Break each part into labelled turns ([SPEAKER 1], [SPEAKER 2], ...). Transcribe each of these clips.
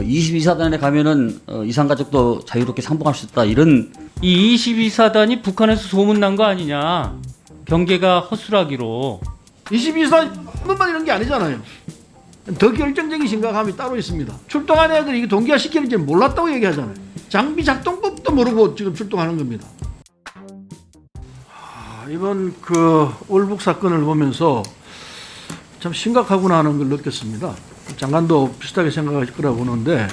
[SPEAKER 1] 22사단에 가면은 이산가족도 자유롭게 상봉할 수 있다 이런.
[SPEAKER 2] 이 22사단이 북한에서 소문난 거 아니냐. 경계가 허술하기로.
[SPEAKER 3] 22사단뿐만 이런 게 아니잖아요. 더 결정적인 심각함이 따로 있습니다. 출동한 애들이 이게 동기화 시키는지 몰랐다고 얘기하잖아요. 장비 작동법도 모르고 지금 출동하는 겁니다. 이번 그 올북 사건을 보면서 참 심각하구나 하는 걸 느꼈습니다. 장관도 비슷하게 생각하실 거라고 보는데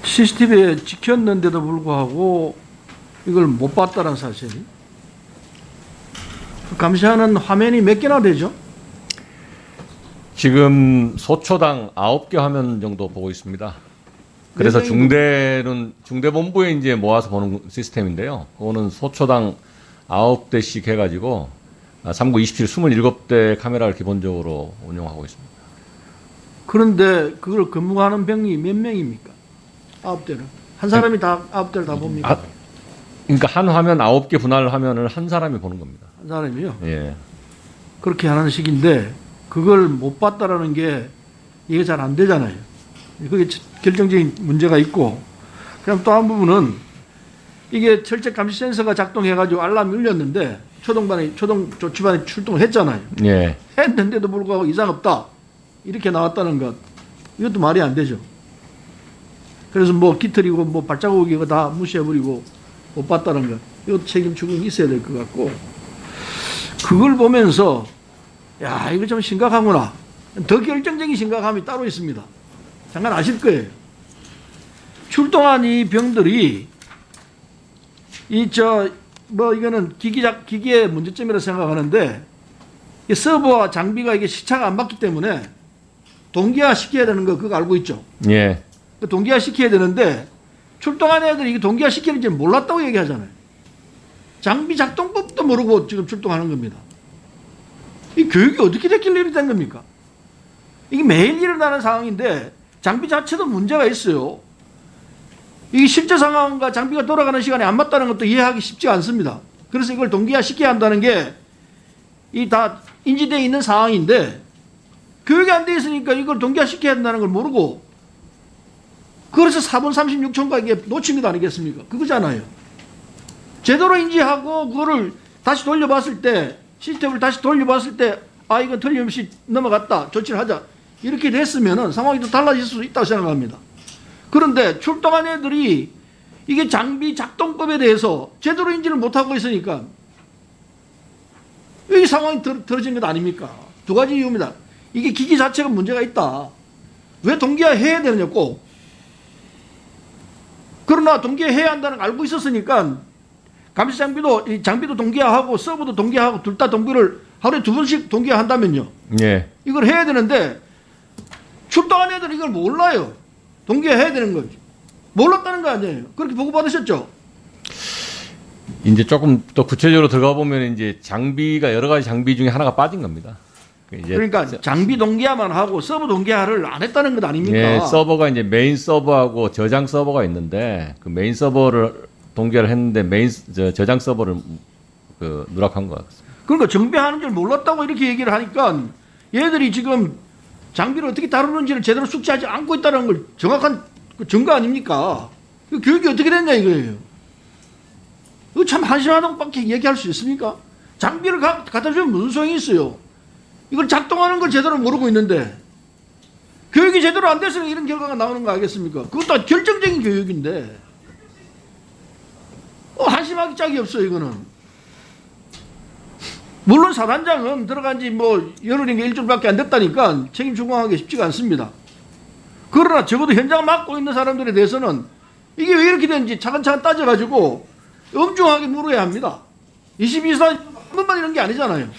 [SPEAKER 3] CCTV에 찍혔는데도 불구하고 이걸 못 봤다는 사실. 감시하는 화면이 몇 개나 되죠?
[SPEAKER 4] 지금 소초당 9개 화면 정도 보고 있습니다. 그래서 중대본부에 이제 모아서 보는 시스템인데요. 그거는 소초당 9대씩 해가지고 3구 27, 27대 카메라를 기본적으로 운영하고 있습니다.
[SPEAKER 3] 그런데 그걸 근무하는 병력이 몇 명입니까? 9대를. 한 사람이 다 9대를 다 봅니까?
[SPEAKER 4] 그러니까 한 화면 9개 분할 화면을 한 사람이 보는 겁니다.
[SPEAKER 3] 한 사람이요?
[SPEAKER 4] 예.
[SPEAKER 3] 그렇게 하는 식인데 그걸 못 봤다라는 게 이게 잘 안 되잖아요. 그게 결정적인 문제가 있고, 그럼 또 한 부분은 이게 철제 감시 센서가 작동해가지고 알람이 울렸는데 초동 조치반이 출동을 했잖아요.
[SPEAKER 4] 예.
[SPEAKER 3] 했는데도 불구하고 이상 없다 이렇게 나왔다는 것, 이것도 말이 안 되죠. 그래서 뭐 깃털이고 뭐 발자국이고 다 무시해버리고 못 봤다는 것, 이것도 책임 추궁이 있어야 될 것 같고, 그걸 보면서 야 이거 좀 심각하구나. 더 결정적인 심각함이 따로 있습니다. 잠깐 아실 거예요. 출동한 이 병들이 이거는 기기의 문제점이라고 생각하는데, 이 서버와 장비가 이게 시차가 안 맞기 때문에 동기화 시켜야 되는 거 그거 알고 있죠?
[SPEAKER 4] 예.
[SPEAKER 3] 그 동기화 시켜야 되는데 출동한 애들이 이게 동기화 시키는지 몰랐다고 얘기하잖아요. 장비 작동법도 모르고 지금 출동하는 겁니다. 이 교육이 어떻게 됐길래 이렇게 된 겁니까? 이게 매일 일어나는 상황인데 장비 자체도 문제가 있어요. 이게 실제 상황과 장비가 돌아가는 시간이 안 맞다는 것도 이해하기 쉽지가 않습니다. 그래서 이걸 동기화 시켜야 한다는 게 이 다 인지되어 있는 상황인데 교육이 안 돼 있으니까 이걸 동기화 시켜야 한다는 걸 모르고, 그래서 4분 36초가 이게 놓친 것 아니겠습니까? 그거잖아요. 제대로 인지하고 그거를 다시 돌려봤을 때, 시스템을 다시 돌려봤을 때 이건 틀림없이 넘어갔다, 조치를 하자 이렇게 됐으면 상황이 또 달라질 수 있다고 생각합니다. 그런데 출동한 애들이 이게 장비 작동법에 대해서 제대로 인지를 못하고 있으니까 이 상황이 들어진 것 아닙니까? 두 가지 이유입니다. 이게 기기 자체가 문제가 있다. 왜 동기화 해야 되느냐 꼭. 그러나 동기화 해야 한다는 걸 알고 있었으니까 감시 장비도 동기화하고 서버도 동기화하고 둘 다 동기를 하루에 2번씩 동기화한다면요.
[SPEAKER 4] 예.
[SPEAKER 3] 이걸 해야 되는데 출동한 애들은 이걸 몰라요. 동기화해야 되는 거죠. 몰랐다는 거 아니에요. 그렇게 보고받으셨죠?
[SPEAKER 4] 이제 조금 더 구체적으로 들어가 보면 이제 장비가 여러 가지 장비 중에 하나가 빠진 겁니다. 이제
[SPEAKER 3] 그러니까 장비 동기화만 하고 서버 동기화를 안 했다는 것 아닙니까?
[SPEAKER 4] 예, 서버가 이제 메인 서버하고 저장 서버가 있는데 그 메인 서버를 동기화를 했는데 저장 서버를 그 누락한 것 같습니다.
[SPEAKER 3] 그러니까 정비하는 줄 몰랐다고 이렇게 얘기를 하니까 얘들이 지금 장비를 어떻게 다루는지를 제대로 숙지하지 않고 있다는 걸 정확한 증거 아닙니까? 그 교육이 어떻게 됐냐 이거예요. 이거 참 한심하다고밖에 얘기할 수 있습니까? 장비를 갖다 주면 무슨 소용이 있어요? 이걸 작동하는 걸 제대로 모르고 있는데 교육이 제대로 안 돼서 이런 결과가 나오는 거 아니겠습니까? 그것도 결정적인 교육인데 한심하기 짝이 없어요 이거는. 물론 사단장은 들어간 지 뭐 열흘인가 일주일밖에 안 됐다니까 책임 추궁하기 쉽지가 않습니다. 그러나 적어도 현장을 맡고 있는 사람들에 대해서는 이게 왜 이렇게 되는지 차근차근 따져가지고 엄중하게 물어야 합니다. 22사뿐만 이런 게 아니잖아요.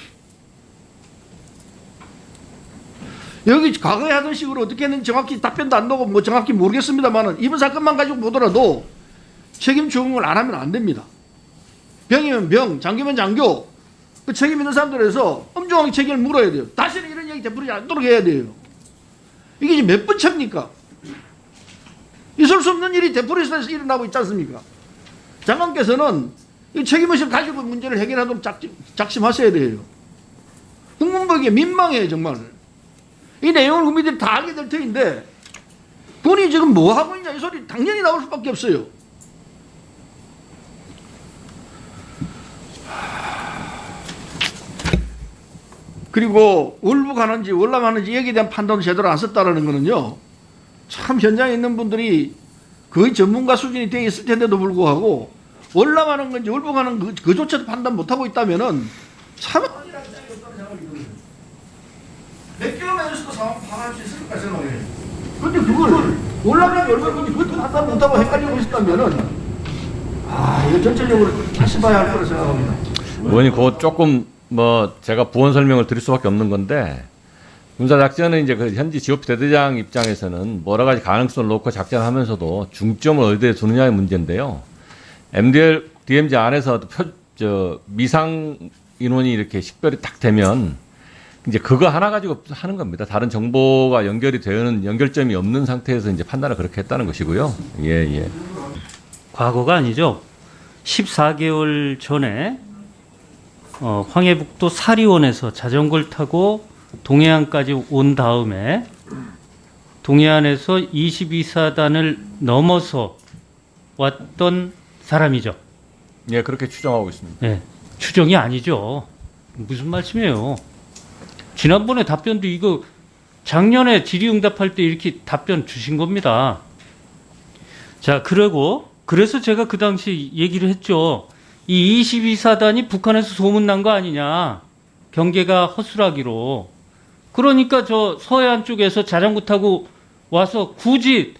[SPEAKER 3] 여기 과거에 하던 식으로 어떻게 했는지 정확히 답변도 안 나오고 뭐 정확히 모르겠습니다만 이번 사건만 가지고 보더라도 책임 추궁을 안 하면 안 됩니다. 병이면 병, 장교면 장교, 그 책임 있는 사람들에서 엄중하게 책임을 물어야 돼요. 다시는 이런 얘기 되풀이지 않도록 해야 돼요. 이게 지금 몇 번째입니까? 있을 수 없는 일이 되풀이해서 일어나고 있지 않습니까? 장관께서는 이 책임의식을 가지고 문제를 해결하도록 작심하셔야 돼요. 국문부에게 민망해요 정말. 이 내용을 국민들이 다 알게 될 터인데 군이 지금 뭐 하고 있냐 이 소리 당연히 나올 수밖에 없어요. 그리고 월북하는지 월남하는지 여기에 대한 판단을 제대로 안 썼다라는 거는요. 참 현장에 있는 분들이 거의 전문가 수준이 되어 있을 텐데도 불구하고 월남하는 건지 월북하는 그조차도 판단 못하고 있다면은 참 몇 킬로미터에서도 상황 파악할 수 있을까 생각해요. 근데 그걸 월남인지 월북인지 그것도 판단 못하고 헷갈리고 있었다면은 이거 전체적으로 다시 봐야 할 거라 생각합니다.
[SPEAKER 4] 의원님, 그거 조금 뭐 제가 부원 설명을 드릴 수밖에 없는 건데, 군사작전은 이제 그 현지 GOP 대대장 입장에서는 여러 가지 가능성을 놓고 작전하면서도 중점을 어디에 두느냐의 문제인데요. MDL, DMZ 안에서 미상 인원이 이렇게 식별이 딱 되면 이제 그거 하나 가지고 하는 겁니다. 다른 정보가 연결이 되는 연결점이 없는 상태에서 이제 판단을 그렇게 했다는 것이고요. 예.
[SPEAKER 2] 과거가 아니죠. 14개월 전에 황해북도 사리원에서 자전거를 타고 동해안까지 온 다음에 동해안에서 22사단을 넘어서 왔던 사람이죠.
[SPEAKER 4] 예, 그렇게 추정하고 있습니다.
[SPEAKER 2] 네, 추정이 아니죠. 무슨 말씀이에요? 지난번에 답변도 이거 작년에 질의응답할 때 이렇게 답변 주신 겁니다. 자, 그래서 제가 그 당시 얘기를 했죠. 이 22사단이 북한에서 소문난 거 아니냐. 경계가 허술하기로. 그러니까 저 서해안 쪽에서 자전거 타고 와서 굳이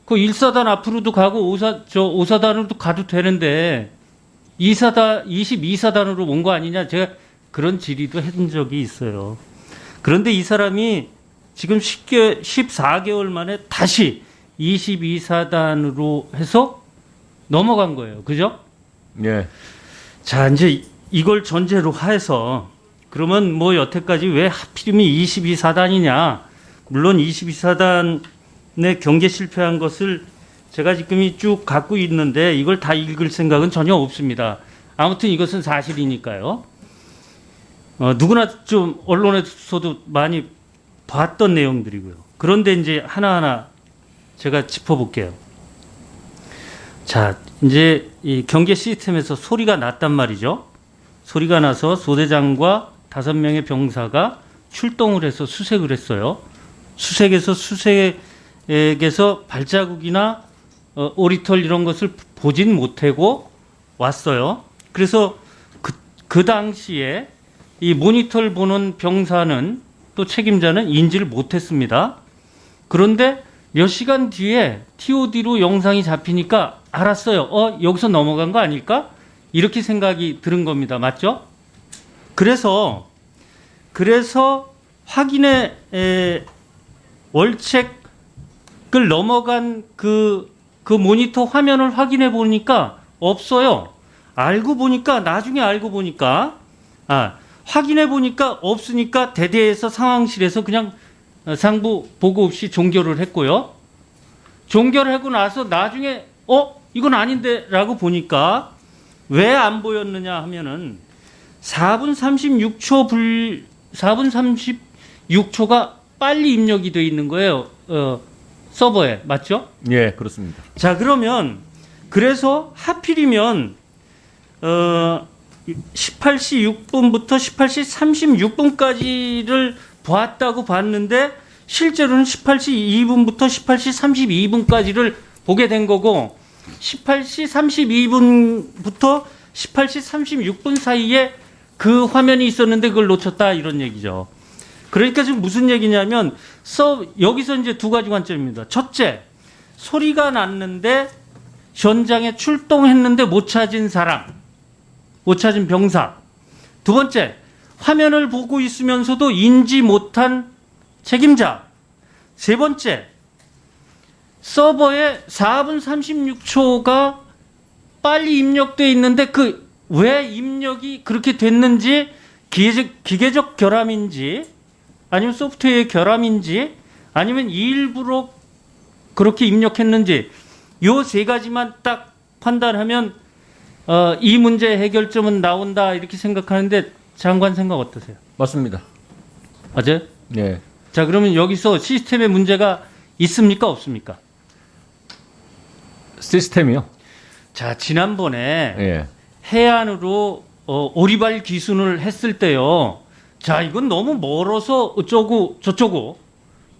[SPEAKER 2] 그 1사단 앞으로도 가고 5사단으로도 가도 되는데 22사단으로 온 거 아니냐. 제가 그런 질의도 한 적이 있어요. 그런데 이 사람이 지금 14개월 만에 다시 22사단으로 해서 넘어간 거예요. 그죠?
[SPEAKER 4] 예.
[SPEAKER 2] 자, 이제 이걸 전제로 해서 그러면 뭐 여태까지 왜 하필이면 22사단이냐. 물론 22사단의 경계 실패한 것을 제가 지금 쭉 갖고 있는데 이걸 다 읽을 생각은 전혀 없습니다. 아무튼 이것은 사실이니까요. 누구나 좀 언론에서도 많이 봤던 내용들이고요. 그런데 이제 하나하나 제가 짚어볼게요. 자, 이제 이 경계 시스템에서 소리가 났단 말이죠. 소리가 나서 소대장과 5명의 병사가 출동을 해서 수색을 했어요. 수색에서 발자국이나 오리털 이런 것을 보진 못하고 왔어요. 그래서 그 당시에 이 모니터를 보는 병사는 또 책임자는 인지를 못했습니다. 그런데 몇 시간 뒤에 TOD로 영상이 잡히니까 알았어요. 여기서 넘어간 거 아닐까? 이렇게 생각이 드는 겁니다. 맞죠? 그래서 확인의 월책을 넘어간 그 모니터 화면을 확인해 보니까 없어요. 나중에 알고 보니까 확인해 보니까 없으니까 대대에서 상황실에서 그냥 상부 보고 없이 종결을 했고요. 종결을 하고 나서 나중에 이건 아닌데 라고 보니까 왜 안 보였느냐 하면은 4분 36초가 빨리 입력이 되어 있는 거예요. 서버에. 맞죠?
[SPEAKER 4] 예, 그렇습니다.
[SPEAKER 2] 자, 그러면 그래서 하필이면 18시 6분부터 18시 36분까지를 보았다고 봤는데 실제로는 18시 2분부터 18시 32분까지를 보게 된 거고 18시 32분부터 18시 36분 사이에 그 화면이 있었는데 그걸 놓쳤다 이런 얘기죠. 그러니까 지금 무슨 얘기냐면 여기서 이제 두 가지 관점입니다. 첫째, 소리가 났는데 현장에 출동했는데 못 찾은 사람, 못 찾은 병사. 두 번째, 화면을 보고 있으면서도 인지 못한 책임자. 세 번째, 서버에 4분 36초가 빨리 입력돼 있는데 왜 입력이 그렇게 됐는지 기계적 결함인지 아니면 소프트웨어의 결함인지 아니면 일부러 그렇게 입력했는지 요 세 가지만 딱 판단하면 이 문제의 해결점은 나온다 이렇게 생각하는데 장관 생각 어떠세요?
[SPEAKER 4] 맞습니다.
[SPEAKER 2] 맞아요?
[SPEAKER 4] 예.
[SPEAKER 2] 자, 그러면 여기서 시스템에 문제가 있습니까? 없습니까?
[SPEAKER 4] 시스템이요?
[SPEAKER 2] 자, 지난번에
[SPEAKER 4] 예.
[SPEAKER 2] 해안으로 오리발 기순을 했을 때요. 자, 이건 너무 멀어서 어쩌고 저쩌고.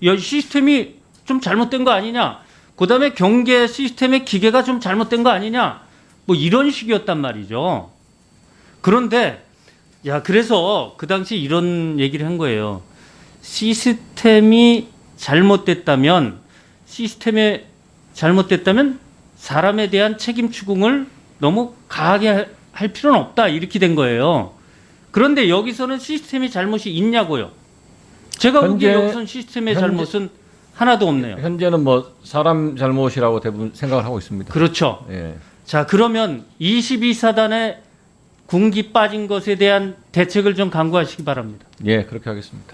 [SPEAKER 2] 야, 시스템이 좀 잘못된 거 아니냐. 그다음에 경계 시스템의 기계가 좀 잘못된 거 아니냐. 뭐 이런 식이었단 말이죠. 그런데 그래서 그 당시 이런 얘기를 한 거예요. 시스템이 잘못됐다면 사람에 대한 책임 추궁을 너무 강하게 할 필요는 없다. 이렇게 된 거예요. 그런데 여기서는 시스템이 잘못이 있냐고요. 제가 보기에 여기서는 시스템의 잘못은 하나도 없네요.
[SPEAKER 4] 현재는 뭐 사람 잘못이라고 대부분 생각을 하고 있습니다.
[SPEAKER 2] 그렇죠.
[SPEAKER 4] 예.
[SPEAKER 2] 자, 그러면 22사단의 군기 빠진 것에 대한 대책을 좀 강구하시기 바랍니다.
[SPEAKER 4] 예, 그렇게 하겠습니다.